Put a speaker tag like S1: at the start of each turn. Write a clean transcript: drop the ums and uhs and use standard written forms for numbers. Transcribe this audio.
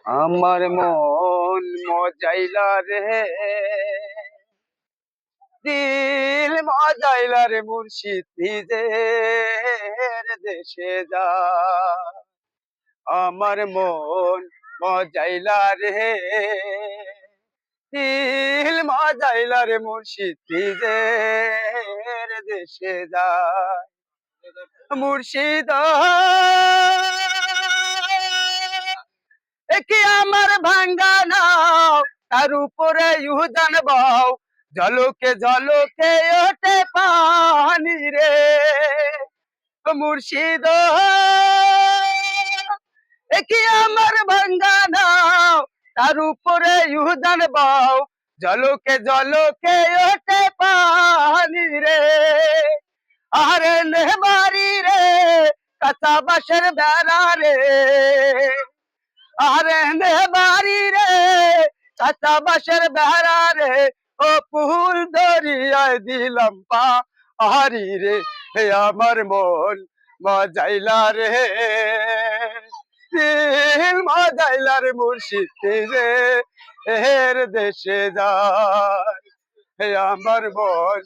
S1: আমার মন মজাইলা রে, দিল মজাইলা রে, মুর্শিদ নিজের দেশে যা। আমার মন মজাইলা রে, দিল মজাইলা রে, মুর্শিদ নিজের দেশে যা। মুর্শিদ একে আমার ভাঙ্গা নাও, তার উপরে ইহুদান বাও, ঝলকে ঝলকে ওঠে পানি রে। মুর্শিদ একে আমার ভাঙ্গা নাও, তার উপরে ইহুদান বাও, ঝলকে ঝলকে ওঠে পানি রে। আরে নেহবারি রে, কাঁচা বাঁশের বেড়া রে, আরে নেহবারি রে, কাঁচা বাঁশের বেড়া রে, ও ফুল দরিয়ায় দিলাম পাহাড়ি রে। হে আমার মন মজাইলা রে, দিল মজাইলা রে, মুর্শিদ রে এর দেশে যায়। হে আমার মন